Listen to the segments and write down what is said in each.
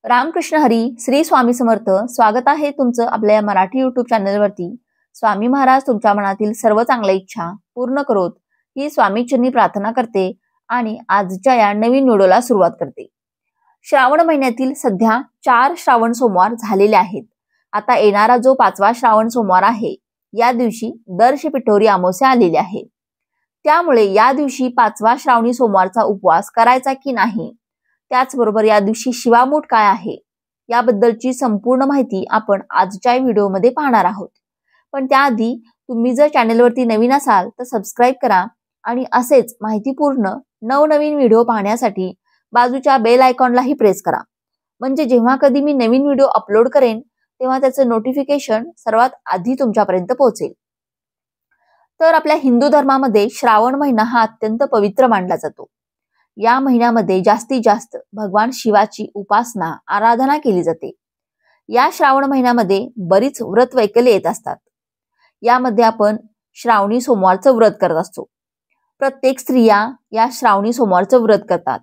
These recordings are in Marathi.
रामकृष्ण हरी. श्री स्वामी समर्थ. स्वागत आहे तुमचं आपल्या या मराठी YouTube चॅनलवरती. स्वामी महाराज तुमच्या मनातील सर्व चांगल्या इच्छा पूर्ण करोत ही स्वामीचरणी प्रार्थना करते आणि आजच्या या नवीन व्हिडिओला सुरुवात करते. श्रावण महिन्यातील सध्या 4 श्रावण सोमवार झालेले आहेत. आता येणारा जो 5वा श्रावण सोमवार आहे या दिवशी दर्श पिठोरी अमावस्या आलेली आहे. त्यामुळे या दिवशी 5वा श्रावणी सोमवारचा उपवास करायचा की नाही, त्याचबरोबर या दिवशी शिवामूठ काय आहे याबद्दलची संपूर्ण माहिती आपण आजच्या व्हिडिओमध्ये पाहणार आहोत. पण त्याआधी तुम्ही जर चॅनलवरती नवीन असाल तर सबस्क्राइब करा आणि असेच माहितीपूर्ण नवनवीन व्हिडिओ पाहण्यासाठी बाजूच्या बेल आयकॉनलाही प्रेस करा. म्हणजे जेव्हा कधी मी नवीन व्हिडिओ अपलोड करेन तेव्हा त्याचं नोटिफिकेशन सर्वात आधी तुमच्यापर्यंत पोहोचेल. तर आपल्या हिंदू धर्मामध्ये श्रावण महिना हा अत्यंत पवित्र मानला जातो. या महिन्यामध्ये जास्तीत जास्त भगवान शिवाची उपासना आराधना केली जाते. या श्रावण महिन्यामध्ये बरीच व्रत वैकल्ये येत असतात. यामध्ये आपण श्रावणी सोमवारचं व्रत करत असतो. प्रत्येक स्त्रिया या श्रावणी सोमवारचं व्रत करतात.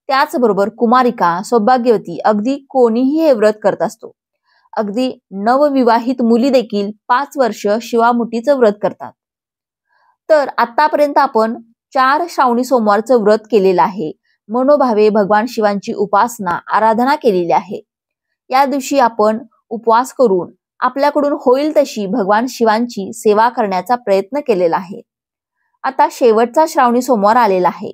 त्याचबरोबर कुमारिका, सौभाग्यवती अगदी कोणीही हे व्रत करत असतो. अगदी नवविवाहित मुली देखील 5 वर्ष शिवामुठीचं व्रत करतात. तर आतापर्यंत आपण 4 श्रावणी सोमवारचं व्रत केलेलं आहे. मनोभावे भगवान शिवांची उपासना आराधना केलेली आहे. या दिवशी आपण उपवास करून आपल्याकडून होईल तशी भगवान शिवांची सेवा करण्याचा प्रयत्न केलेला आहे. आता शेवटचा श्रावणी सोमवार आलेला आहे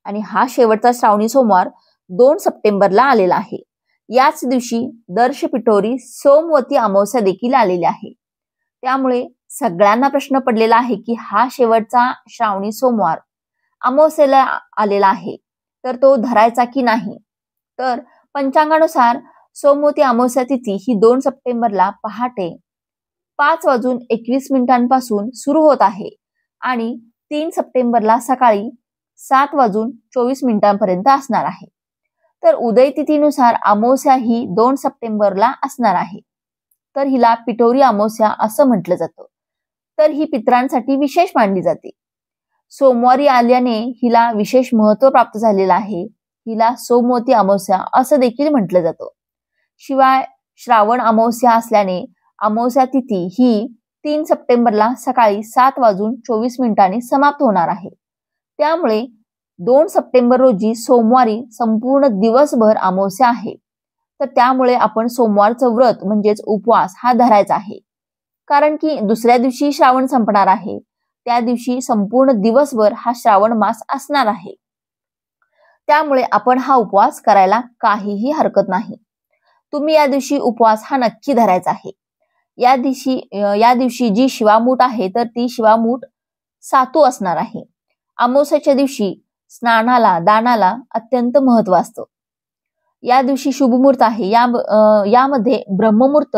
आणि हा शेवटचा श्रावणी सोमवार 2 सप्टेंबरला आलेला आहे. याच दिवशी दर्श पिठोरी सोमवती अमावस्या देखील आलेली आहे. त्यामुळे सगळ्यांना प्रश्न पडलेला आहे की हा शेवटचा श्रावणी सोमवार अमावस्येला आलेला आहे तर तो धरायचा की नाही. तर पंचांगानुसार सोमवती अमावस्या तिथी ही 2 सप्टेंबरला पहाटे 5:21 पासून सुरू होत आहे आणि 3 सप्टेंबरला सकाळी 7:24 पर्यंत असणार आहे. तर उदय तिथीनुसार अमावस्या ही 2 सप्टेंबरला असणार आहे. तर हिला पिठोरी अमावस्या असं म्हटलं जातं. तर ही पितरांसाठी विशेष मानली जाते. सोमवारी आल्याने हिला विशेष महत्व प्राप्त झालेलं आहे. हिला सोमवती अमावस्या असं देखील म्हटलं जातं. शिवाय श्रावण अमावस्या असल्याने अमावस्या तिथी ही 3 सप्टेंबरला सकाळी 7:24 समाप्त होणार आहे. त्यामुळे 2 सप्टेंबर रोजी सोमवारी संपूर्ण दिवसभर अमावस्या आहे. तर त्यामुळे आपण सोमवारचं व्रत म्हणजेच उपवास हा धरायचा आहे. कारण की दुसऱ्या दिवशी श्रावण संपणार आहे. त्या दिवशी संपूर्ण दिवसभर हा श्रावण मास असणार आहे. त्यामुळे आपण हा उपवास करायला काहीही हरकत नाही. तुम्ही या दिवशी उपवास हा नक्की धरायचा आहे. या दिवशी जी शिवामूठ आहे तर ती शिवामूठ सातू असणार आहे. अमावस्येच्या दिवशी स्नानाला, दानाला अत्यंत महत्व असतं. या दिवशी शुभमुहूर्त आहे. यामध्ये ब्रह्ममुहूर्त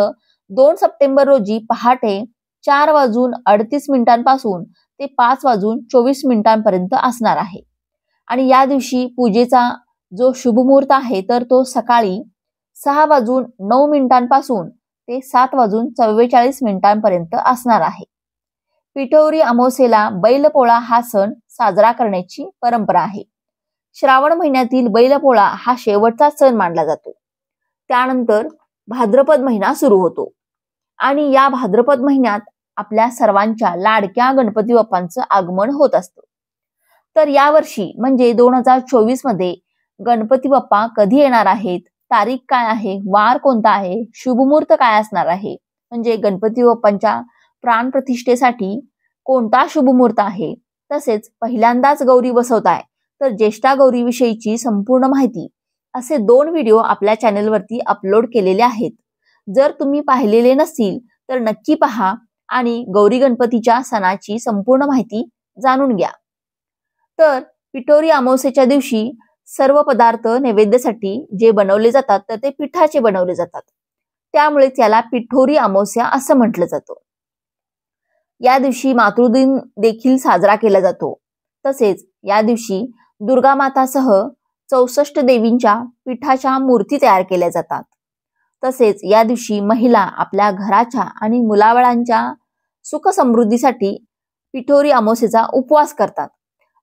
2 सप्टेंबर रोजी पहाटे 4:38 पासून ते 5:24 पर्यंत असणार आहे. आणि या दिवशी पूजेचा जो शुभमुहूर्त आहे तर तो सकाळी 6:09 पासून ते 7:44 पर्यंत असणार आहे. पिठोरी अमावस्येला बैलपोळा हा सण साजरा करण्याची परंपरा आहे. श्रावण महिन्यातील बैलपोळा हा शेवटचा सण मानला जातो. त्यानंतर भाद्रपद महिना सुरू होतो आणि या भाद्रपद महिन्यात आपल्या सर्वांच्या लाडक्या गणपती बाप्पांचं आगमन होत असतं. तर यावर्षी म्हणजे 2024 मध्ये गणपती बाप्पा कधी येणार आहेत, तारीख काय आहे, वार कोणता आहे, शुभमुहूर्त काय असणार आहे, म्हणजे गणपती बाप्पांच्या प्राण प्रतिष्ठेसाठी कोणता शुभमुहूर्त आहे, तसेच पहिल्यांदाच गौरी बसवताय तर ज्येष्ठा गौरी विषयीची संपूर्ण माहिती असे 2 व्हिडिओ आपल्या चॅनलवरती अपलोड केलेले आहेत. जर तुम्ही पाहिलेले नसतील तर नक्की पहा आणि गौरी गणपतीच्या सणाची संपूर्ण माहिती जाणून घ्या. तर पिठोरी अमावस्येच्या दिवशी सर्व पदार्थ नैवेद्यासाठी जे बनवले जातात तर ते पिठाचे बनवले जातात. त्यामुळे त्याला पिठोरी अमावस्या असं म्हटलं जातं. या दिवशी मातृदिन देखील साजरा केला जातो. तसेच या दिवशी दुर्गा मातासह 64 देवींच्या पिठाच्या मूर्ती तयार केल्या जातात. तसेच या दिवशी महिला आपल्या घराच्या आणि मुलाबाळांच्या सुख समृद्धीसाठी पिठोरी अमावस्येचा उपवास करतात.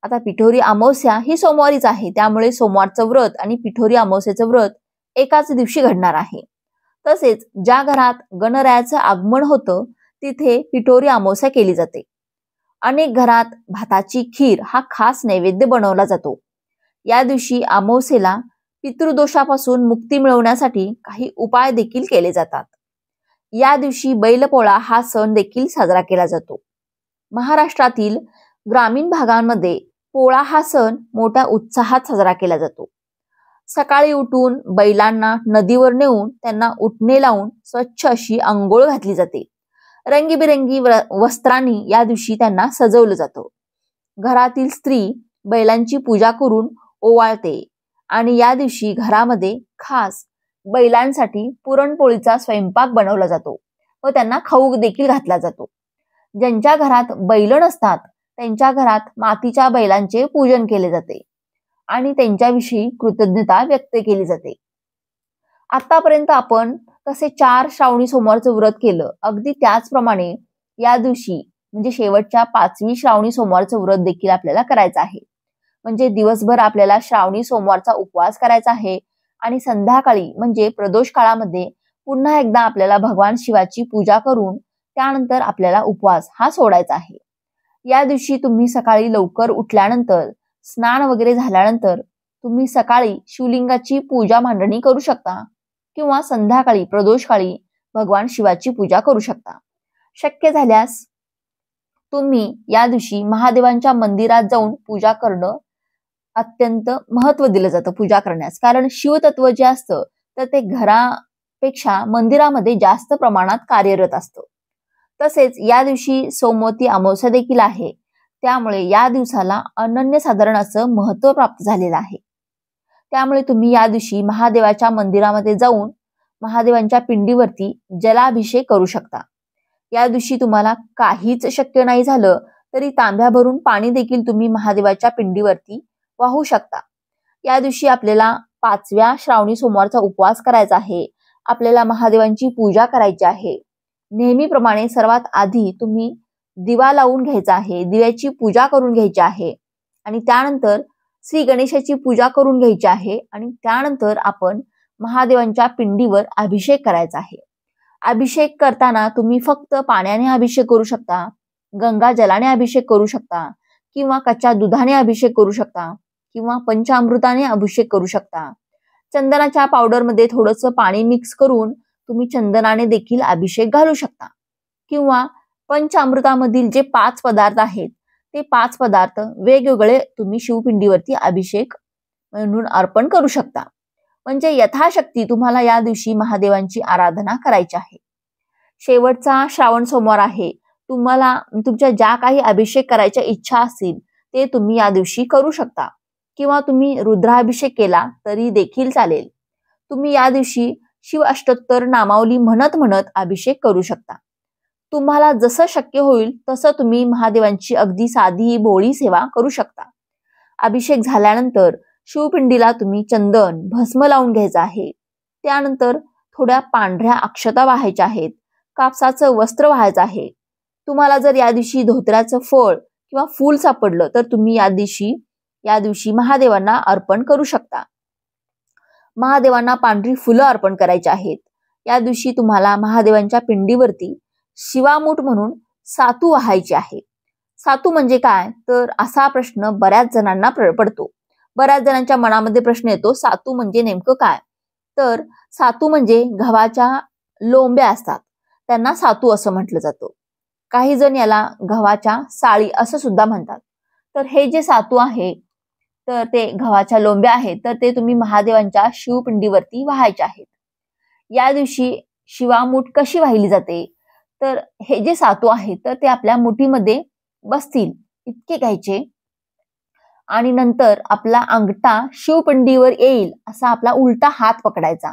आता पिठोरी अमावस्या ही सोमवारीच आहे. त्यामुळे सोमवारचं व्रत आणि पिठोरी अमावस्येचं व्रत एकाच दिवशी घडणार आहे. तसेच ज्या घरात गणरायाचं आगमन होतं तिथे पिठोरी अमावस्या केली जाते. अनेक घरात भाताची खीर हा खास नैवेद्य बनवला जातो. या दिवशी अमावस्येला पितृदोषापासून मुक्ती मिळवण्यासाठी काही उपाय देखील केले जातात. या दिवशी बैलपोळा हा सण देखील साजरा केला जातो. महाराष्ट्रातील ग्रामीण भागांमध्ये पोळा हा सण मोठ्या उत्साहात साजरा केला जातो. सकाळी उठून बैलांना नदीवर नेऊन त्यांना उटणे लावून स्वच्छ अशी अंघोळ घातली जाते. रंगीबिरंगी वस्त्रांनी या दिवशी त्यांना सजवलं जातं. घरातील स्त्री बैलांची पूजा करून ओवाळते आणि या दिवशी घरामध्ये खास बैलांसाठी पुरणपोळीचा स्वयंपाक बनवला जातो व त्यांना खाऊ देखील घातला जातो. ज्यांच्या घरात बैल नसतात त्यांच्या घरात मातीच्या बैलांचे पूजन केले जाते आणि त्यांच्याविषयी कृतज्ञता व्यक्त केली जाते. आतापर्यंत आपण कसे 4 श्रावणी सोमवारचं व्रत केलं, अगदी त्याचप्रमाणे या दिवशी म्हणजे शेवटच्या 5वी श्रावणी सोमवारचं व्रत देखील आपल्याला करायचं आहे. म्हणजे दिवसभर आपल्याला श्रावणी सोमवारचा उपवास करायचा आहे आणि संध्याकाळी म्हणजे प्रदोष काळामध्ये पुन्हा एकदा आपल्याला भगवान शिवाची पूजा करून त्यानंतर आपल्याला उपवास हा सोडायचा आहे. या दिवशी तुम्ही सकाळी लवकर उठल्यानंतर स्नान वगैरे झाल्यानंतर तुम्ही सकाळी शिवलिंगाची पूजा मांडणी करू शकता किंवा संध्याकाळी प्रदोषकाळी भगवान शिवाची पूजा करू शकता. शक्य झाल्यास तुम्ही या दिवशी महादेवांच्या मंदिरात जाऊन पूजा करणं अत्यंत महत्त्व दिलं जातं पूजा करण्यास. कारण शिवतत्व जे असतं तर ते घरापेक्षा मंदिरामध्ये जास्त प्रमाणात कार्यरत असतं. तसेच या दिवशी सोमवती अमावस्या देखील आहे. त्यामुळे या दिवसाला अनन्यसाधारण असं महत्त्व प्राप्त झालेलं आहे. त्यामुळे तुम्ही या दिवशी महादेवाच्या मंदिरामध्ये जाऊन महादेवांच्या पिंडीवरती जलाभिषेक करू शकता. या दिवशी तुम्हाला काहीच शक्य नाही झालं तरी तांब्या भरून पाणी देखील तुम्ही महादेवाच्या पिंडीवरती वाहू शकता. या दिवशी आपल्याला 5व्या श्रावणी सोमवारचा उपवास करायचा आहे. आपल्याला महादेवांची पूजा करायची आहे. नेहमीप्रमाणे सर्वात आधी तुम्ही दिवा लावून घ्यायचा आहे, दिव्याची पूजा करून घ्यायची आहे आणि त्यानंतर श्री गणेशाची पूजा करून घ्यायची आहे आणि त्यानंतर आपण महादेवांच्या पिंडीवर अभिषेक करायचा आहे. अभिषेक करताना तुम्ही फक्त पाण्याने अभिषेक करू शकता, गंगा जलाने अभिषेक करू शकता किंवा कच्च्या दुधाने अभिषेक करू शकता किंवा पंचामृताने अभिषेक करू शकता. चंदनाच्या पावडरमध्ये थोडंसं पाणी मिक्स करून तुम्ही चंदनाने देखील अभिषेक घालू शकता किंवा पंचामृतामधील जे 5 पदार्थ आहेत ते 5 पदार्थ वेगवेगळे तुम्ही शिवपिंडीवरती अभिषेक म्हणून अर्पण करू शकता. म्हणजे यथाशक्ती तुम्हाला या दिवशी महादेवांची आराधना करायची आहे. शेवटचा श्रावण सोमवार आहे. तुम्हाला तुमच्या ज्या काही अभिषेक करायच्या इच्छा असतील ते तुम्ही या दिवशी करू शकता किंवा तुम्ही रुद्राभिषेक केला तरी देखील चालेल. तुम्ही या दिवशी शिव अष्टोत्तर नामावली म्हणत म्हणत अभिषेक करू शकता. तुम्हाला जसं शक्य होईल तसं तुम्ही महादेवांची अगदी साधी भोळी सेवा करू शकता. अभिषेक झाल्यानंतर शिवपिंडीला तुम्ही चंदन भस्म लावून घ्यायचं आहे. त्यानंतर थोड्या पांढऱ्या अक्षता वाहायच्या आहेत, कापसाचं वस्त्र वाहायचं आहे. तुम्हाला जर या दिवशी धोत्र्याचं फळ किंवा फूल सापडलं तर तुम्ही या दिवशी महादेवांना अर्पण करू शकता. महादेवांना पांढरी फुलं अर्पण करायची आहेत. या दिवशी तुम्हाला महादेवांच्या पिंडीवरती शिवामूठ म्हणून सातू वाहायची आहे. सातू म्हणजे काय तर असा प्रश्न बऱ्याच जणांना पडतो. बऱ्याच जणांच्या मनामध्ये प्रश्न येतो सातू म्हणजे नेमकं काय. तर सातू म्हणजे गव्हाच्या लोंब्या असतात त्यांना सातू असं म्हटलं जातं. काही जण याला गव्हाच्या साळी असं सुद्धा म्हणतात. तर हे जे सातू आहे तर ते गव्हाच्या लोंब्या आहेत तर ते तुम्ही महादेवांच्या शिवपिंडीवरती वाहायचे आहेत. या दिवशी शिवामूठ कशी वाहिली जाते तर हे जे सातू आहे तर ते आपल्या मुठीमध्ये बसतील इतके घ्यायचे आणि नंतर आपला अंगठा शिवपिंडीवर येईल असा आपला उलटा हात पकडायचा.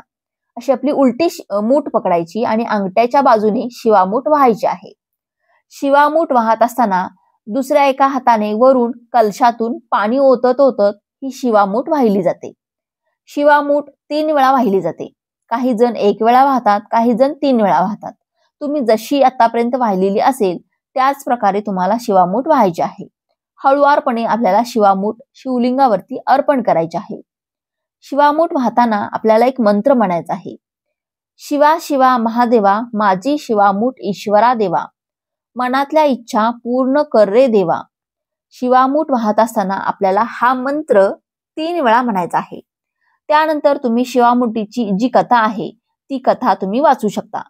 अशी आपली उलटी मूठ पकडायची आणि अंगठ्याच्या बाजूने शिवामूठ वाहायची आहे. शिवामूठ वाहत असताना दुसऱ्या एका हाताने वरून कलशातून पाणी ओतत ओतत ही शिवामूठ वाहिली जाते. शिवामूठ 3 वेळा वाहिली जाते. काही जण 1 वेळा वाहतात, काही जण 3 वेळा वाहतात. तुम्ही जशी आतापर्यंत वाहिलेली असेल त्याच प्रकारे तुम्हाला शिवामूठ वाहायची आहे. हळुवारपणे आपल्याला शिवामूठ शिवलिंगावरती अर्पण करायचे आहे. शिवामूठ वाहताना आपल्याला एक मंत्र म्हणायचा आहे. शिवा शिवा महादेवा, माझी शिवामूठ ईश्वरा देवा, मनातल्या इच्छा पूर्ण कर रे देवा. शिवामूठ वाहत असताना आपल्याला हा मंत्र 3 वेळा म्हणायचा आहे. त्यानंतर तुम्ही शिवामुठीची जी कथा आहे ती कथा तुम्ही वाचू शकता.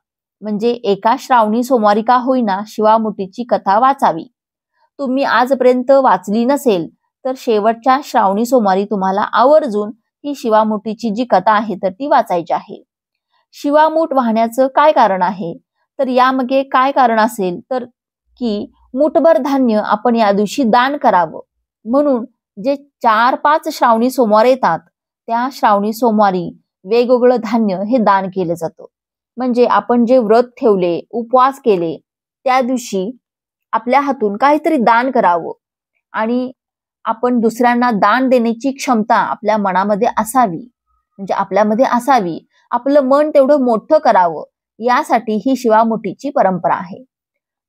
म्हणजे एका श्रावणी सोमवारी का होईना शिवामुठीची कथा वाचावी. तुम्ही आजपर्यंत वाचली नसेल तर शेवटच्या श्रावणी सोमवारी तुम्हाला आवर्जून ही शिवामुठीची जी कथा आहे तर ती वाचायची आहे. शिवामूठ वाहण्याचं काय कारण आहे, तर यामागे काय कारण असेल तर की मूठभर धान्य आपण या दिवशी दान करावं, म्हणून जे 4-5 श्रावणी सोमवार येतात त्या श्रावणी सोमवारी वेगवेगळं धान्य हे दान केलं जातं. म्हणजे आपण जे व्रत ठेवले, उपवास केले, त्या दिवशी आपल्या हातून काहीतरी दान करावं आणि आपण दुसऱ्यांना दान देण्याची क्षमता आपल्या मनामध्ये असावी, म्हणजे आपल्यामध्ये असावी. आपलं मन तेवढं मोठं करावं, यासाठी ही शिवामुठीची परंपरा आहे.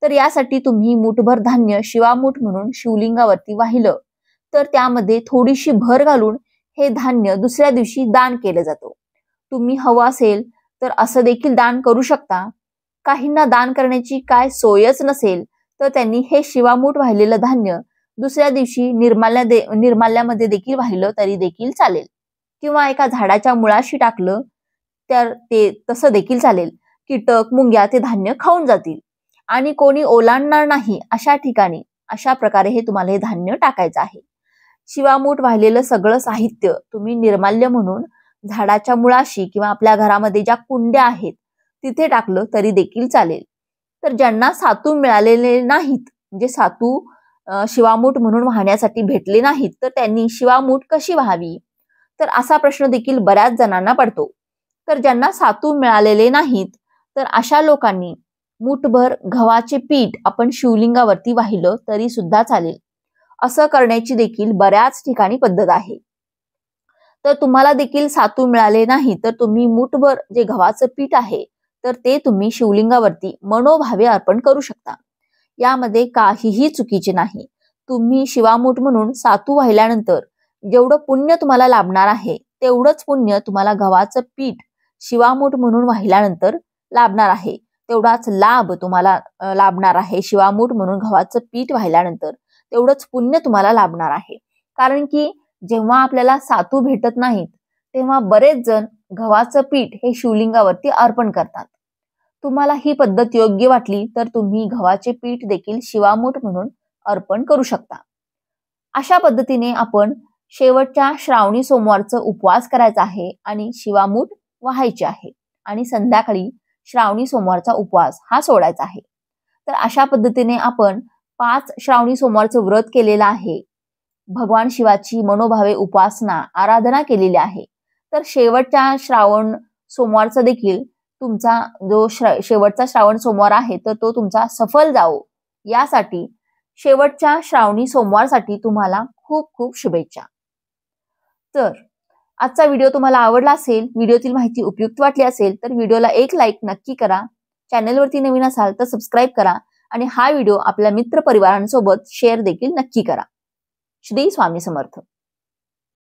तर यासाठी तुम्ही मूठभर धान्य शिवामूठ म्हणून शिवलिंगावरती वाहिलं तर त्यामध्ये थोडीशी भर घालून हे धान्य दुसऱ्या दिवशी दान केलं जातं. तुम्ही हवं असेल तर असं देखील दान करू शकता. काहींना दान करण्याची काय सोयच नसेल तर त्यांनी हे शिवामूठ वाहिलेलं धान्य दुसऱ्या दिवशी निर्माल्यामध्ये देखील वाहिलं तरी देखील चालेल, किंवा एका झाडाच्या मुळाशी टाकलं तर ते तसं देखील चालेल. कीटक मुंग्या ते धान्य खाऊन जातील आणि कोणी ओलांडणार नाही अशा ठिकाणी अशा प्रकारे हे तुम्हाला हे धान्य टाकायचं आहे. शिवामूठ वाहिलेलं सगळं साहित्य तुम्ही निर्माल्य म्हणून झाडाच्या मुळाशी किंवा आपल्या घरामध्ये ज्या कुंड्या आहेत तिथे टाकलं तरी देखील चालेल. तर ज्यांना सातू मिळालेले नाहीत, म्हणजे सातू शिवामूठ म्हणून वाहण्यासाठी भेटले नाहीत, तर त्यांनी शिवामूठ कशी वाहावी, तर असा प्रश्न देखील बऱ्याच जणांना पडतो. तर ज्यांना सातू मिळालेले नाहीत तर अशा लोकांनी मूठभर गव्हाचे पीठ आपण शिवलिंगावरती वाहिलं तरी सुद्धा चालेल. असं करण्याची देखील बऱ्याच ठिकाणी पद्धत आहे. तर तुम्हाला देखील सातू मिळाले नाही तर तुम्ही मूठभर जे गव्हाचं पीठ आहे तर ते तुम्ही शिवलिंगावरती मनोभावे अर्पण करू शकता. यामध्ये काहीही चुकीचे नाही. तुम्ही शिवामूठ म्हणून सातू वाहिल्यानंतर जेवढं पुण्य तुम्हाला लाभणार आहे तेवढंच पुण्य तुम्हाला गव्हाचं पीठ शिवामूठ म्हणून वाहिल्यानंतर लाभणार आहे. तेवढाच लाभ तुम्हाला लाभणार आहे. शिवामूठ म्हणून गव्हाचं पीठ वाहिल्यानंतर तेवढंच पुण्य तुम्हाला लाभणार आहे. कारण की जेव्हा आपल्याला सातू भेटत नाहीत तेव्हा बरेच जण गव्हाचं पीठ हे शिवलिंगावरती अर्पण करतात. तुम्हाला ही पद्धत योग्य वाटली तर तुम्ही गव्हाचे पीठ देखील शिवामूठ म्हणून अर्पण करू शकता. अशा पद्धतीने आपण शेवटच्या श्रावणी सोमवारचा उपवास करायचा आहे आणि शिवामूठ वाहायचे आहे आणि संध्याकाळी श्रावणी सोमवारचा उपवास हा सोडायचा आहे. तर अशा पद्धतीने आपण 5 श्रावणी सोमवारचं व्रत केलेलं आहे. भगवान शिवाची मनोभावे उपासना आराधना केलेली आहे. तर शेवटच्या श्रावण सोमवारचा देखील तुमचा जो शेवटचा श्रावण सोमवार आहे तर तो तुमचा सफल जावो, यासाठी शेवटच्या श्रावणी सोमवारसाठी तुम्हाला खूप खूप शुभेच्छा. तर आजचा व्हिडिओ तुम्हाला आवडला असेल, व्हिडिओतील माहिती उपयुक्त वाटली असेल तर व्हिडिओला एक लाईक नक्की करा. चॅनलवरती नवीन असाल तर सबस्क्राईब करा आणि हा व्हिडिओ आपल्या मित्र परिवारांसोबत शेअर देखील नक्की करा. श्री स्वामी समर्थ.